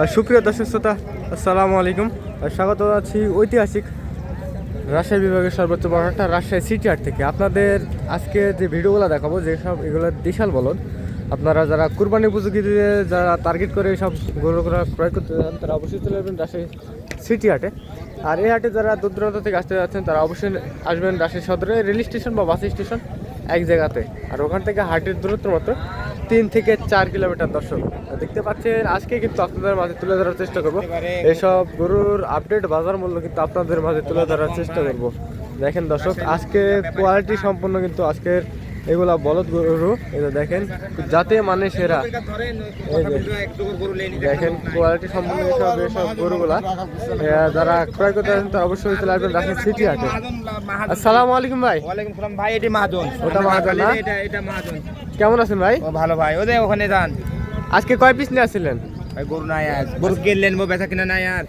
সুপ্রিয় দর্শক শ্রোতা, আসসালামু আলাইকুম। স্বাগত আছি ঐতিহাসিক রাজশাহী বিভাগের সর্বোচ্চ বড় হাট রাজশাহী সিটি হাট থেকে। আপনাদের আজকে যে ভিডিওগুলো দেখাবো, যেসব এগুলো বিশাল বলদ, আপনারা যারা কুরবানি উপযোগী যারা টার্গেট করে সব গরুগুলো ক্রয় করতে চান তারা অবশ্যই চলে আসবেন রাজশাহী সিটি হাটে। আর এই হাটে যারা দূর দূরান্ত থেকে আসতে যাচ্ছেন তারা অবশ্যই আসবেন রাজশাহী সদরে রেল স্টেশন বা বাস স্টেশন এক জায়গাতে। আর ওখান থেকে হাটের দূরত্ব মাত্র 3 থেকে 4 কিলোমিটার। দর্শক দেখতে পাচ্ছেন, আজকে কিন্তু আপনাদের মাঝে তুলে ধরার চেষ্টা করবো এইসব গরুর আপডেট বাজার মূল্য কিন্তু আপনাদের মাঝে তুলে ধরার চেষ্টা করব। দেখেন দর্শক, আজকে কোয়ালিটি সম্পন্ন কিন্তু আজকের এগুলা বলদ গরু। এটা দেখেন যাতে মানে সেরা, দেখেন কোয়ালিটি সম্পন্ন এসব গরুগুলা যারা ক্রয় করতে আসেন তারা অবশ্যই চলে আসবেন রাজশাহী সিটি হাটে। আসসালামু আলাইকুম ভাই। ওয়ালাইকুম সালাম ভাই। এটি মাহাজন। ওটা মাহাজন না? এটা মাহাজন। কেমন আছেন ভাই? ভালো ভাই। ওদের ওখানে যান। আজকে কয় পিস নিয়ে আসছিলেন ভাই? গরু নাই আজ, গরু কিনলেন বেচা কিনা নাই আর।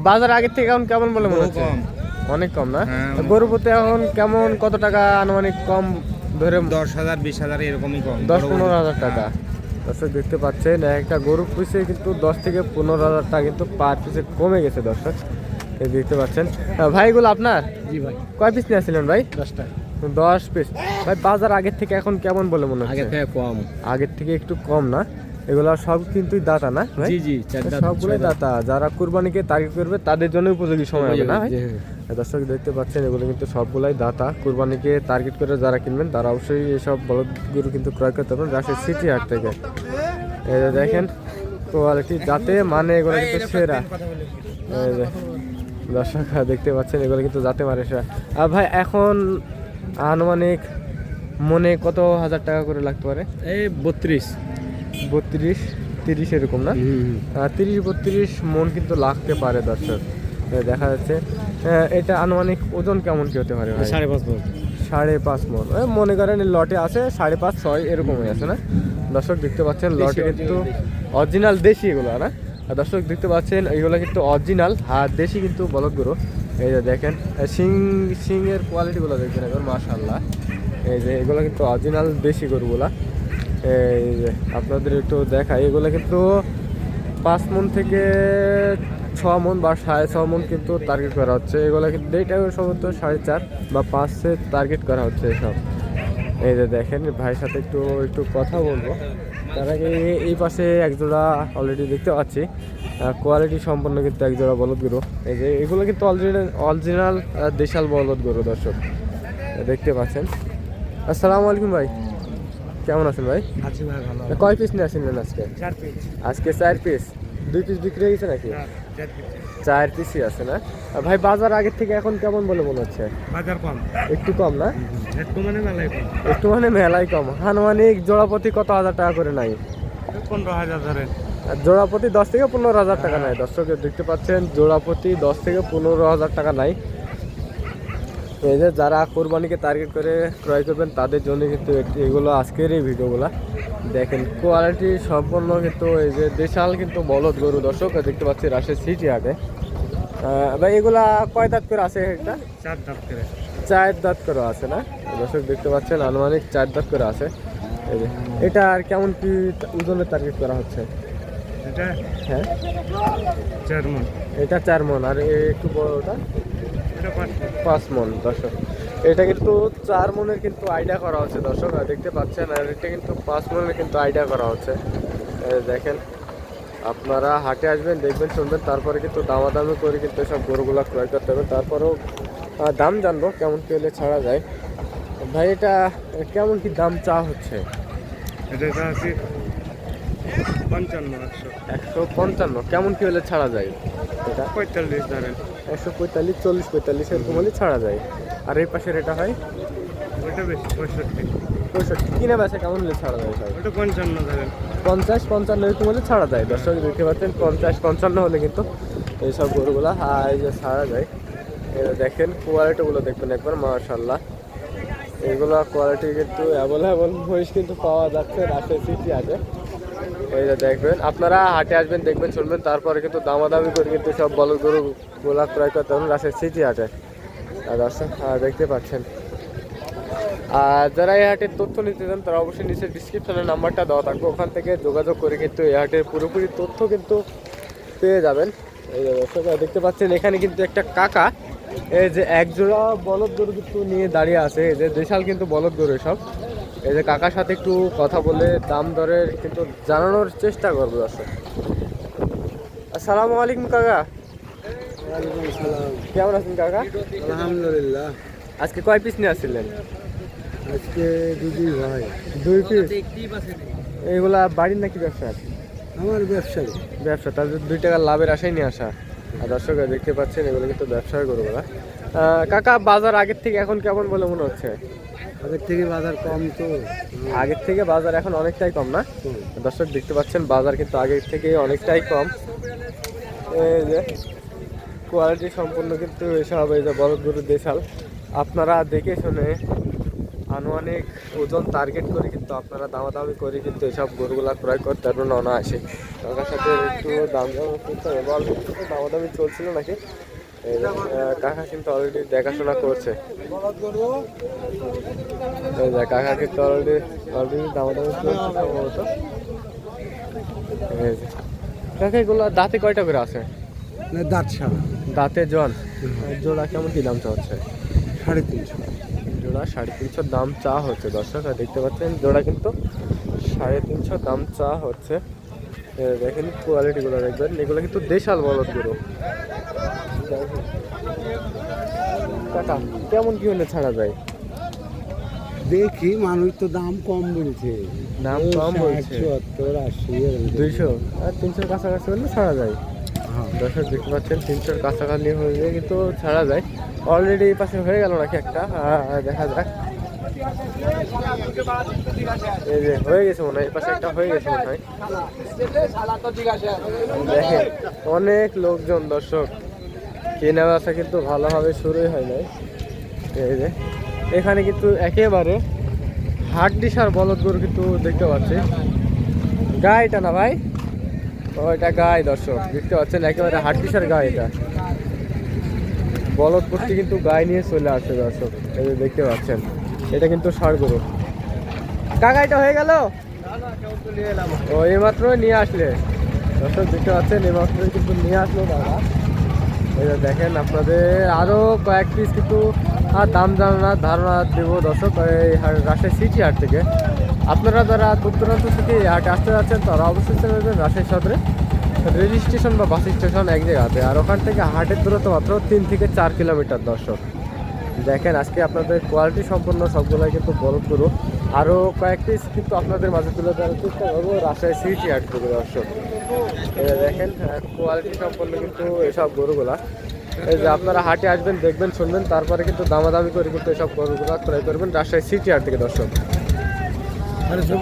বাজার আগের থেকে এখন কেমন বলে মনে হচ্ছে? অনেক কম না? গরু প্রতি এখন কেমন, কত টাকা আনুমানিক কম ধরে? 10,000 20,000 এরকমই কম। 10-15,000 টাকা। দর্শক দেখতে পাচ্ছেন একটা গরু পিসে কিন্তু 10 থেকে 15,000 টাকা কিন্তু পার পিসে কমে গেছে। দর্শক এই দেখতে পাচ্ছেন। ভাই এগুলো আপনার? জি ভাই। কয় পিস নিয়ে আসছিলেন ভাই? 10টা। 10 পিস। ভাই বাজার আগের থেকে এখন কেমন বলে মনে হচ্ছে? আগের থেকে কম। আগের থেকে একটু কম না? এগুলো সব কিন্তু দাতা না ভাই? জি জি, সবগুলোই দাতা। যারা কুরবানিকে টার্গেট করবে তাদের জন্য উপযোগী সময় হবে না ভাই? দর্শক দেখতে পাচ্ছেন এগুলো কিন্তু সবগুলাই দাতা। কুরবানিকে টার্গেট করে যারা কিনবেন তারা অবশ্যই এসব বলদ গরু কিন্তু ক্রয় করতে পারবেন রাজশাহী সিটি হাট থেকে। এই যে দেখেন কোয়ালিটি যাতে মানে এগুলো কিন্তু সেরা। এই যে দর্শক দেখতে পাচ্ছেন এগুলো কিন্তু যাতে মানে সেরা। আর ভাই এখন আনুমানিক মনে কত হাজার টাকা করে লাগতে পারে? এই 32 30 এরকম না? 30-32 মন কিন্তু লাগতে পারে। দর্শক দেখা যাচ্ছে এটা আনুমানিক ওজন কেমন কি হতে পারে ভাই? 5.5 মণ। 5.5 মন মনে করেন লটে আছে 5.5-6 এরকমই আছে না? দর্শক দেখতে পাচ্ছেন লটে কিন্তু অরিজিনাল দেশি এগুলো না? দর্শক দেখতে পাচ্ছেন এগুলো কিন্তু অরিজিনাল আর দেশি কিন্তু বলদ গরু। এই যে দেখেন সিংয়ের কোয়ালিটিগুলো দেখবেন একবার, মাশাআল্লাহ। এই যে এগুলো কিন্তু অরিজিনাল দেশি গরুগুলা। এই যে আপনাদের একটু দেখাই, এগুলো কিন্তু 5 মণ থেকে 6 মণ বা 6.5 মণ কিন্তু টার্গেট করা হচ্ছে। এগুলো কিন্তু এইটা সম্ভবত 4.5 বা 5 টার্গেট করা হচ্ছে এসব। এই যে দেখেন ভাইয়ের সাথে একটু কথা বলবো। তার আগে এই পাশে একজোড়া অলরেডি দেখতে পাচ্ছি কোয়ালিটি সম্পন্ন কিন্তু একজোড়া বলদ গরু। এই যে এগুলো কিন্তু অরিজিনাল দেশাল বলদ গরু। দর্শক দেখতে পাচ্ছেন। আসসালামু আলাইকুম ভাই, কেমন আছেন ভাই? আছি ভাই, ভালো। কয় পিস নিয়ে আসেন আজকে? 4 পিস। আজকে 4 পিস। 2 পিস বিক্রি হয়ে গেছে নাকি? 4 4 পিস। পিসই আছে না? ভাই বাজার আগের থেকে এখন কেমন বলে মনে হচ্ছে? বাজার কম। একটু কম না? একটু মানে মেলাই কম। একটু মানে মেলাই কম। আনুমানিক জোড়াপতি কত হাজার টাকা করে নাই? 15,000 ধরেন। জোড়াপতি 10 থেকে 15,000 টাকা নাই। দর্শক দেখতে পাচ্ছেন জোড়াপতি 10 থেকে 15,000 টাকা নাই। এই যে যারা কোরবানিকে টার্গেট করে ক্রয় করবেন তাদের জন্য কিন্তু এগুলো আজকের এই ভিডিওগুলো দেখেন কোয়ালিটি সম্পন্ন কিন্তু এই যে দেশাল কিন্তু বলদ গরু। দর্শক দেখতে পাচ্ছি রাজশাহী সিটি হাটে। ভাই এগুলা কয় দাঁত করে আছে? একটা 4 দাঁত করে। 4 দাঁত করে আছে না? দর্শক দেখতে পাচ্ছেন আনুমানিক 4 দাঁত করে আছে। এই যে এটা আর কেমন কি ওজনের টার্গেট করা হচ্ছে? এটা হ্যাঁ 4 মণ। এটা 4 মণ। আর একটু বড়টা? এটা 5 মণ। দর্শক এটা কিন্তু 4 মণের কিন্তু আইডিয়া করা হচ্ছে। দর্শক দেখতে পাচ্ছেন, আর এটা কিন্তু 5 মণের কিন্তু আইডিয়া করা হচ্ছে। দেখেন আপনারা হাটে আসবেন, দেখবেন, শুনবেন, তারপরে কিন্তু দামাদামি করে কিন্তু সব গরুগুলা ক্রয় করতে হবে। তারপরেও দাম জানবো কেমন কি হলে ছাড়া যায়। ভাই এটা কেমন কি দাম চা হচ্ছে? এটা আছে 55 155। কেমন কি হলে ছাড়া যায়? এটা 45 ধরেন। 145, 40, 45 এরকম হলে ছাড়া যায়। আর এই পাশের এটা হয় ওটা বেশি 65। 65। কিনে বেচা কেমন হলে ছাড়া যায় ভাই? ওটা 55 ধরেন। 50-55 এরকম হলে ছাড়া যায়। দর্শক দেখতে পাচ্ছেন 50-55 হলে কিন্তু এইসব গরুগুলা এই যে ছাড়া যায়। দেখেন কোয়ালিটিগুলো দেখবেন একবার, মাশাআল্লাহ। এইগুলো কোয়ালিটি কিন্তু অ্যাভেলেবল মহিষ কিন্তু পাওয়া যাচ্ছে রাজশাহী সিটি হাটে। এই যে দেখবেন আপনারা হাটে আসবেন, দেখবেন, শুনবেন, তারপরে কিন্তু দামাদামি করে কিন্তু সব বলদ গরুগুলা ক্রয় করতে পারবেন রাজশাহী সিটি হাটে। আর দর্শক দেখতে পাচ্ছেন। আর যারা এই হাটের তথ্য নিতে চান তারা অবশ্যই নিচের ডিসক্রিপশনে নাম্বারটা দেওয়া থাকবে, ওখান থেকে যোগাযোগ করে কিন্তু এই হাটের পুরোপুরি তথ্য কিন্তু পেয়ে যাবেন। এই যে দর্শক দেখতে পাচ্ছেন এখানে কিন্তু একটা কাকা এই যে এক জোড়া বলদ গরু কিন্তু নিয়ে দাঁড়িয়ে আছে। এই যে দেশাল কিন্তু বলদ গরু সব। এই যে কাকার সাথে একটু কথা বলে দাম দরের কিন্তু জানানোর চেষ্টা করবো দর্শক। আসসালামু আলাইকুম কাকা, ওয়ালাইকুম আসসালাম। কেমন আছেন কাকা? আলহামদুলিল্লাহ। আজকে কয় পিস নিয়ে আসছিলেন? আজকে দুই ভাই। 2 পিস। এইগুলা বাড়ির নাকি ব্যবসা? আমার ব্যবসা। ব্যবসা, তাদের 2 টাকা লাভের আশায় নিয়ে আসা। আর দর্শক দেখতে পাচ্ছেন এগুলো কিন্তু ব্যবসার গরুগুলা। কাকা বাজার আগের থেকে এখন কেমন বলে মনে হচ্ছে? আগের থেকে বাজার কম তো। আগের থেকে বাজার এখন অনেকটাই কম না? দর্শক দেখতে পাচ্ছেন বাজার কিন্তু আগের থেকে অনেকটাই কম। এই যে কোয়ালিটি সম্পূর্ণ কিন্তু এসব এই যে বলদ গরু দেশাল, আপনারা দেখে শুনে আনুমানিক ওজন টার্গেট করে কিন্তু আপনারা দামাদামি করে কিন্তু এসব গরুগুলা ক্রয় করতে পারবেন অনায়াসে। কাকার সাথে একটু দাম করতে হবে, বল দামাদামি চলছিল নাকি? এই যে, কাকা কিন্তু অলরেডি দেখাশোনা করছে। এই যে কাকা কিন্তু অলরেডি দামাদামি চলছে সম্ভবত। এই যে কাকা এগুলো দাঁতে কয়টা করে আছে? দাঁত ছাড়া দাঁতে জন জোড়া কেমন কি দাম চাচ্ছে? 350। জোড়া 350 দাম চা হচ্ছে দর্শক। আর দেখতে পাচ্ছেন জোড়া কিন্তু 350 দাম চা হচ্ছে। দেখেন কোয়ালিটিগুলো দেখবেন, এগুলো কিন্তু দেশাল বলদ গরু। কাকা কেমন কি হলে ছাড়া যায়? দেখি মানুষ তো দাম কম বলছে। দাম কম বলছে 70 80 200 আর 300 কাছাকাছি হলে ছাড়া যায়। দর্শক দেখতে পাচ্ছেন 300 কাছাকাছি হলে কিন্তু ছাড়া যায়। অলরেডি এই পাশে হয়ে গেল নাকি একটা, দেখা যাক। এই যে হয়ে গেছে মনে হয়, এই পাশে একটা হয়ে গেছে মনে হয়। দেখেন অনেক লোকজন দর্শক, কেনা বেচা কিন্তু ভালোভাবে শুরুই হয় নাই। এই যে এখানে কিন্তু একেবারে হাড্ডিসার বলদ গরু কিন্তু দেখতে পাচ্ছি। গাইটা না ভাই, ওইটা গাই দর্শক দেখতে পাচ্ছেন, একেবারে হাড্ডিসার গাই। এটা বলদ করতে কিন্তু গাই নিয়ে চলে আসছে দর্শক। এই যে দেখতে পাচ্ছেন এটা কিন্তু ষাঁড় গরু। কাকা এটা হয়ে গেল? ও এইমাত্র নিয়ে আসলে দর্শক দেখতে পাচ্ছেন, এইমাত্র কিন্তু নিয়ে আসলো দাদা। এই যে দেখেন আপনাদের আরো কয়েক পিস কিন্তু দাম ধারণা দেবো দর্শক এই রাজশাহী সিটি হাট থেকে। আপনারা যারা দূর দূরান্ত থেকে এই হাটে আসতে যাচ্ছেন তারা অবশ্যই চলে যাবেন রাজশাহী সদরে রেল স্টেশন বা বাস স্টেশন এক জায়গাতে। আর ওখান থেকে হাটের দূরত্ব মাত্র 3 থেকে 4 কিলোমিটার দর্শক। দেখেন আজকে আপনাদের কোয়ালিটি সম্পন্ন সবগুলাই কিন্তু বলদ গরু। আরও কয়েক পিস কিন্তু আপনাদের মাঝে তুলে ধরার চেষ্টা করবো রাজশাহী সিটি হাট থেকে দর্শক। এটা দেখেন কোয়ালিটি সম্পন্ন কিন্তু এসব গরুগুলা। এই যে আপনারা হাটে আসবেন, দেখবেন, শুনবেন, তারপরে কিন্তু দামাদামি করে কিন্তু এসব গরুগুলা ক্রয় করবেন রাজশাহী সিটি হাট থেকে দর্শক।